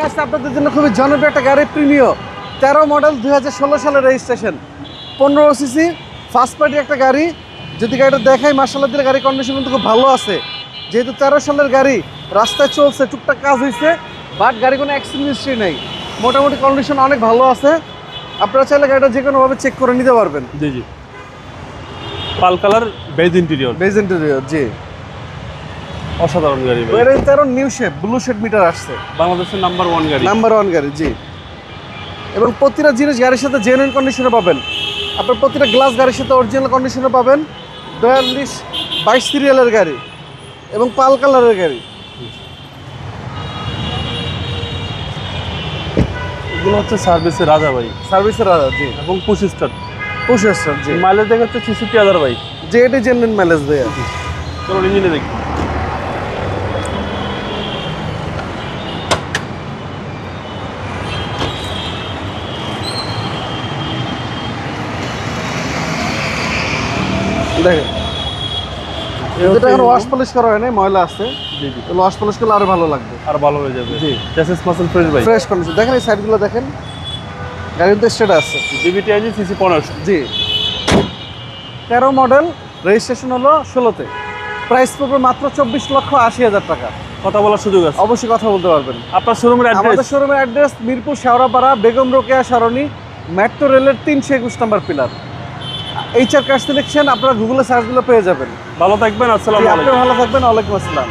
আছে আপনাদের জন্য খুবই জনপ্রিয় একটা গাড়ি, প্রিমিও 13 মডেল 2016 সালের রেজিস্ট্রেশন, 15 সিসি ফার্স্ট পার্টি একটা গাড়ি। যদি গাড়িটা দেখাই মার্শাল্লাহ দিলে গাড়ির কন্ডিশন কিন্তু খুব ভালো আছে। যেহেতু 13 সালের গাড়ি, রাস্তায় চলছে, টুকটাক কাজ হয়েছে, বাট গাড়ি কোনো অ্যাক্সিডেন্ট হিস্ট্রি নেই, মোটামুটি কন্ডিশন অনেক ভালো আছে। আপনারা চাইলে গাড়িটা যে কোনোভাবে চেক করে নিতে পারবেন। জি জি, পাল কালার বেজ ইন্টেরিয়র, জি অসাধারণ গাড়ি ভাই। 13 new shape blue shade meter আসছে, বাংলাদেশের নাম্বার 1 গাড়ি, নাম্বার 1 গাড়ি। জি, এবং প্রতিটা জিনিস গাড়ির সাথে জেনুইন কন্ডিশনে পাবেন। আপনার প্রতিটা গ্লাস গাড়ির সাথে অরিজিনাল কন্ডিশনে পাবেন। 22 সিরিয়ালের গাড়ি এবং পাল কালারের গাড়ি। এগুলো হচ্ছে সার্ভিসের রাজা ভাই, সার্ভিসের জি, এবং পুশ স্টার্ট। জি, মাইলেজ দেখাচ্ছে 66,000 ভাই। যে এটি জেনুইন মাইলেজ ভাইয়া। চলো ইঞ্জিনে দেখি। দেখেন এটা এখন ওয়াশ পলিশ করা হয় নাই, ময়লা আছে। জি জি, ওয়াশ পলিশ করলে আরো ভালো লাগবে, আর ভালো হয়ে যাবে। জি, চ্যাসিস মাসল ফ্রেশ ভাই, ফ্রেশ কন্ডিশন। দেখেন এই সাইডগুলো দেখেন, গাড়ির তো স্টেট আছে। GPT IG CC 1500। জি, 13 মডেল, রেজিস্ট্রেশন হলো 16তে, প্রাইস পড়বে মাত্র 24,80,000 টাকা। কথা বলার সুযোগ আছে, অবশ্যই কথা বলতে পারবেন। আপনার শোরুমের আমাদের অ্যাড্রেস? শোরুমের অ্যাড্রেস মিরপুর শেওড়াপাড়া বেগম রোকেয়া সরণি, মেট্রো রেলের 321 নম্বর পিলার। HR কার সিলেকশন আপনারা গুগলে সার্চ দিলে পেয়ে যাবেন। ভালো থাকবেন, আসসালামু জি, আলাইকুম। আপনিও ভালো থাকবেন। ওয়ালাইকুম আসসালাম।